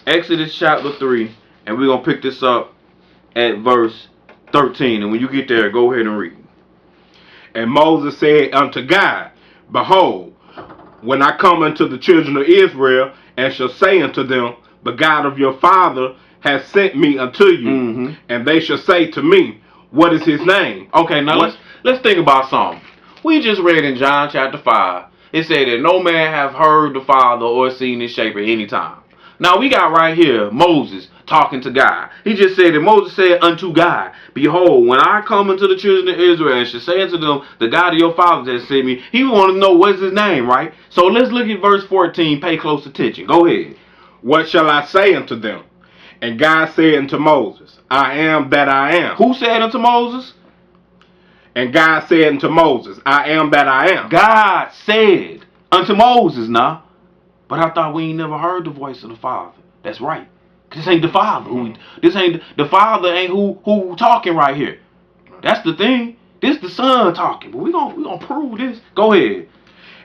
Exodus chapter 3, and we're going to pick this up at verse 13. And when you get there, go ahead and read. And Moses said unto God, Behold, when I come unto the children of Israel, and shall say unto them, The God of your father has sent me unto you, and they shall say to me, What is his name? Okay, now let's think about something. We just read in John chapter 5. It said that no man have heard the Father or seen his shape at any time. Now we got right here Moses talking to God. He just said that Moses said unto God, Behold, when I come unto the children of Israel and shall say unto them, The God of your fathers has sent me. He want to know what's his name, right? So let's look at verse 14. Pay close attention. Go ahead. What shall I say unto them? And God said unto Moses, I am that I am. Who said unto Moses? And God said unto Moses, I am that I am. God said unto Moses now. But I thought we ain't never heard the voice of the Father. That's right. This ain't the Father. This ain't the Father. Ain't who talking right here. That's the thing. This the Son talking. But we gonna prove this. Go ahead.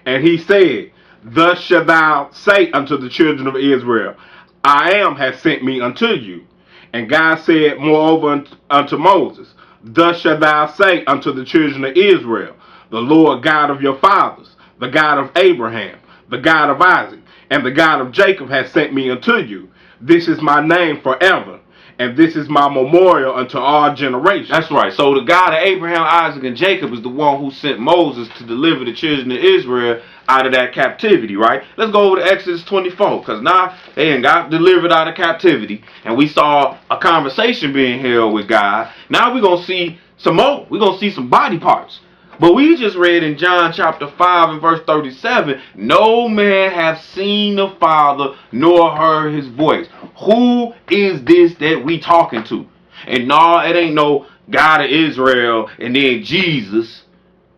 And he said, Thus shalt thou say unto the children of Israel, I am has sent me unto you. And God said moreover unto Moses, Thus shalt thou say unto the children of Israel, The Lord God of your fathers, the God of Abraham, the God of Isaac, and the God of Jacob has sent me unto you. This is my name forever, and this is my memorial unto all generations. That's right. So the God of Abraham, Isaac, and Jacob is the one who sent Moses to deliver the children of Israel out of that captivity, right? Let's go over to Exodus 24, because now they ain't got delivered out of captivity, and we saw a conversation being held with God. Now we're going to see some more. We're going to see some body parts. But we just read in John chapter 5 and verse 37, no man hath seen the Father nor heard his voice. Who is this that we talking to? And no, it ain't no God of Israel and then Jesus.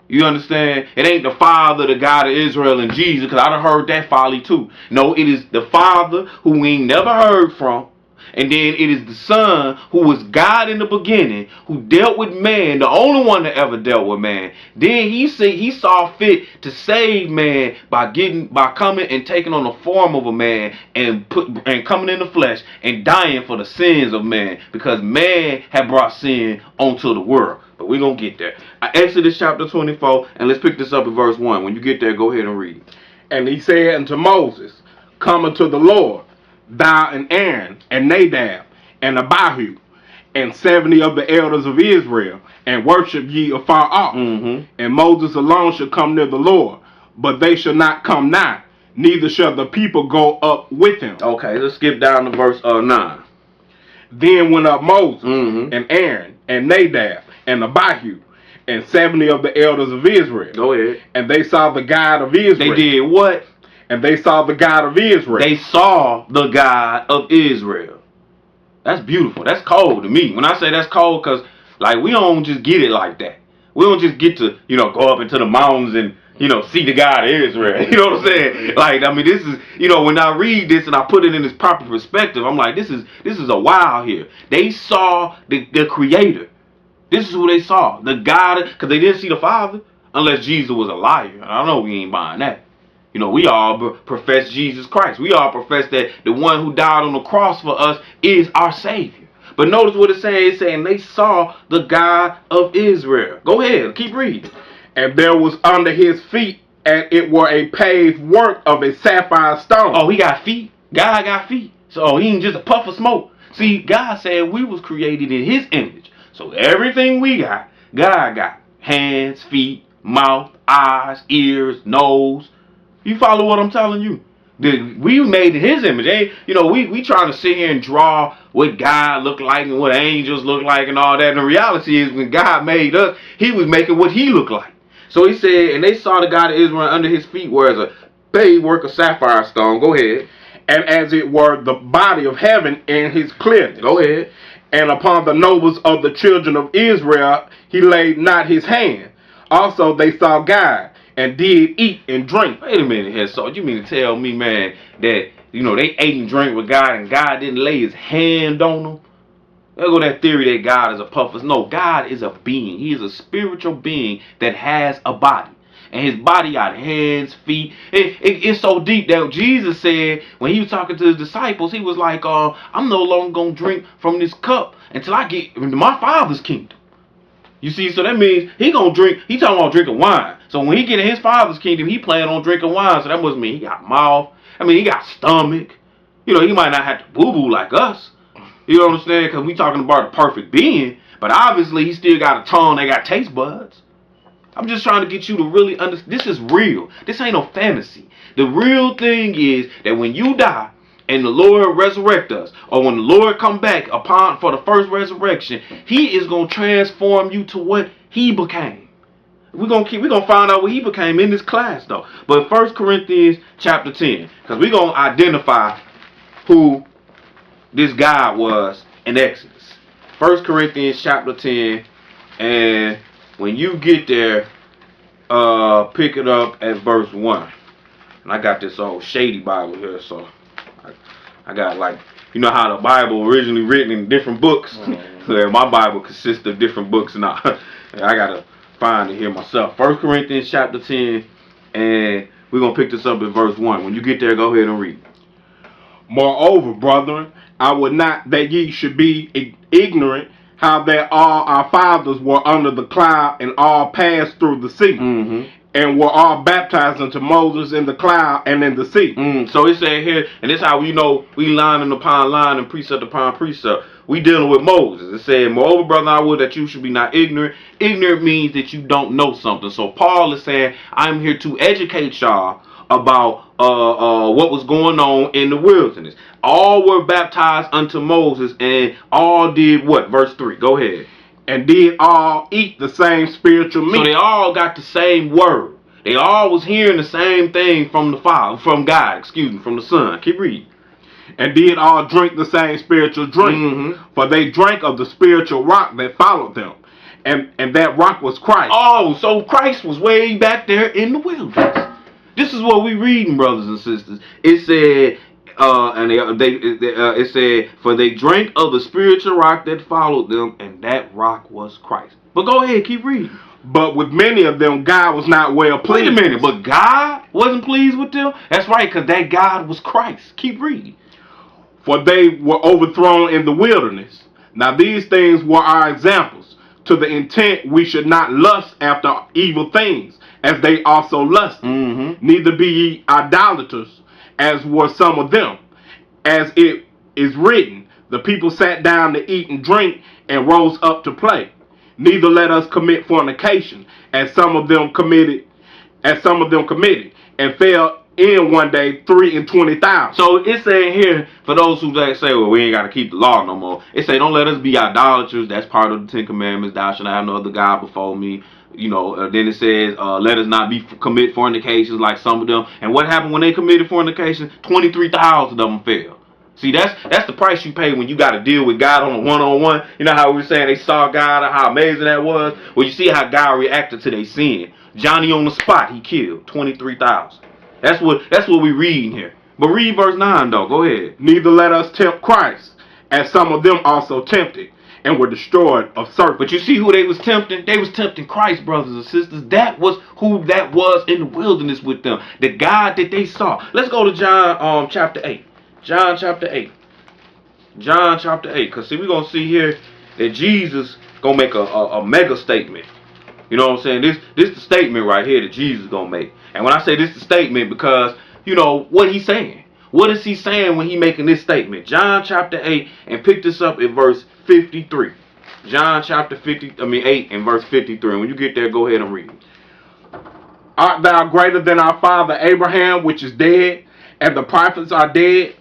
You understand? It ain't the Father, the God of Israel and Jesus, because I done heard that folly too. No, it is the Father who we ain't never heard from. And then it is the Son who was God in the beginning, who dealt with man, the only one that ever dealt with man. Then he saw fit to save man by coming and taking on the form of a man and coming in the flesh and dying for the sins of man, because man had brought sin onto the world. But we're going to get there. Exodus chapter 24, and let's pick this up at verse 1. When you get there, go ahead and read. And he said unto Moses, Come unto the Lord, thou and Aaron, and Nadab, and Abihu, and 70 of the elders of Israel, and worship ye afar off. And Moses alone shall come near the Lord, but they shall not come nigh, neither shall the people go up with him. Okay, let's skip down to verse 9. Then went up Moses, and Aaron, and Nadab, and Abihu, and 70 of the elders of Israel. Go ahead. And they saw the God of Israel. They did what? And they saw the God of Israel. They saw the God of Israel. That's beautiful. That's cold to me. When I say that's cold, because like we don't just get it like that. We don't just get to, go up into the mountains and, see the God of Israel. You know what I'm saying? Like, I mean, this is, when I read this and I put it in its proper perspective, I'm like, this is a wow here. They saw the Creator. This is who they saw. The God, because they didn't see the Father unless Jesus was a liar. I know we ain't buying that. We all profess Jesus Christ. We all profess that the one who died on the cross for us is our Savior. But notice what it's saying. It's saying they saw the God of Israel. Go ahead. Keep reading. And there was under his feet, and it were a paved work of a sapphire stone. Oh, he got feet? God got feet. So he ain't just a puff of smoke. See, God said we was created in his image. So everything we got, God got. Hands, feet, mouth, eyes, ears, nose. You follow what I'm telling you? We made in his image. We trying to sit here and draw what God looked like and what angels look like and all that. And the reality is when God made us, he was making what he looked like. So he said, and they saw the God of Israel under his feet whereas a paved work of sapphire stone. Go ahead. And as it were the body of heaven in his clearness. Go ahead. And upon the nobles of the children of Israel he laid not his hand. Also they saw God, and did eat and drink. Wait a minute here, so you mean to tell me, man, that, they ate and drank with God and God didn't lay his hand on them? There go that theory that God is a puff. No, God is a being. He is a spiritual being that has a body. and his body got hands, feet. It's so deep that Jesus said when he was talking to his disciples, he was like, I'm no longer gonna drink from this cup until I get into my Father's kingdom. You see, so that means he gonna drink. He talking about drinking wine. So when he get in his Father's kingdom, he plan on drinking wine. So that must mean he got mouth. I mean, he got stomach. You know, he might not have to boo boo like us. You know what I'm saying? Because we talking about a perfect being, but obviously he still got a tongue. They got taste buds. I'm just trying to get you to really understand. This is real. This ain't no fantasy. The real thing is that when you die and the Lord resurrect us, or when the Lord come back upon for the first resurrection, he is going to transform you to what he became. We're gonna find out what he became in this class though. But 1 Corinthians chapter 10, because we're gonna identify who this God was in Exodus. 1 Corinthians chapter 10, and when you get there, pick it up at verse 1. And I got this old shady Bible here, so I got, like, you know how the Bible originally written in different books? So my Bible consists of different books, and I gotta find it here myself. 1 Corinthians chapter 10, and we're gonna pick this up at verse 1. When you get there, go ahead and read. Moreover, brethren, I would not that ye should be ignorant how that all our fathers were under the cloud and all passed through the sea. And were all baptized unto Moses in the cloud and in the sea. So it said here, and this is how we know we lining upon line and precept upon precept. We dealing with Moses. It said, moreover, brother, I would that you should be not ignorant. Ignorant means that you don't know something. So Paul is saying, I'm here to educate y'all about what was going on in the wilderness. All were baptized unto Moses, and all did what? Verse 3. Go ahead. And did all eat the same spiritual meat. So they all got the same word. They all was hearing the same thing from the Father, from God, from the Son. Keep reading. And did all drink the same spiritual drink. For they drank of the spiritual rock that followed them. And that rock was Christ. Oh, so Christ was way back there in the wilderness. This is what we reading, brothers and sisters. It said, it said, for they drank of the spiritual rock that followed them, and that rock was Christ. But go ahead, keep reading. But with many of them, God was not well pleased. Wait a minute, but God wasn't pleased with them? That's right, because that God was Christ. Keep reading. For they were overthrown in the wilderness. Now these things were our examples, to the intent we should not lust after evil things, as they also lusted. Neither be ye idolaters, as were some of them. As it is written, the people sat down to eat and drink, and rose up to play. Neither let us commit fornication, as some of them committed, and fell in one day 23,000. So it's saying here, for those who say, well, we ain't got to keep the law no more. It say, don't let us be idolaters. That's part of the 10 Commandments. Thou shalt have no other God before me. You know, then it says, let us not commit fornications like some of them. And what happened when they committed fornication? 23,000 of them fell. See, that's the price you pay when you got to deal with God on a one-on-one. You know how we were saying they saw God and how amazing that was? Well, you see how God reacted to their sin. Johnny on the spot, he killed 23,000. That's what we reading here. But read verse 9, though. Go ahead. Neither let us tempt Christ, as some of them also tempted, and were destroyed of serpents. But you see who they was tempting? They was tempting Christ, brothers and sisters. That was who that was in the wilderness with them. The God that they saw. Let's go to John chapter 8. John chapter 8. John chapter 8. Because see, we're going to see here that Jesus going to make a mega statement. You know what I'm saying? This the statement right here that Jesus is going to make. And when I say this the statement, because, you know, what he's saying. What is he saying when he making this statement? John chapter 8, and pick this up in verse 53. John chapter 8 and verse 53. And when you get there, go ahead and read. Art thou greater than our father Abraham, which is dead, and the prophets are dead,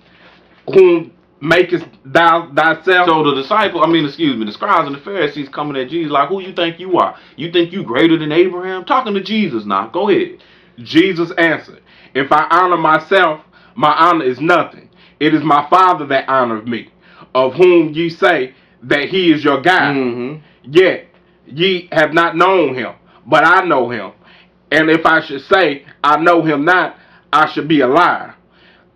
whom makest thou thyself? So the the scribes and the Pharisees coming at Jesus like, who you think you are? You think you greater than Abraham? Talking to Jesus now. Go ahead. Jesus answered, if I honor myself, my honor is nothing. It is my Father that honoreth me, of whom ye say that he is your God. Yet ye have not known him, but I know him. And if I should say I know him not, I should be a liar,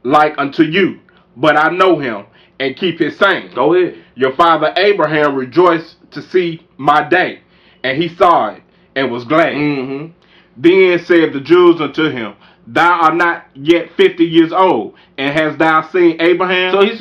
like unto you. But I know him, and keep his saying. Go ahead. Your father Abraham rejoiced to see my day, and he saw it, and was glad. Then said the Jews unto him, Thou art not yet 50 years old, and hast thou seen Abraham? So he said,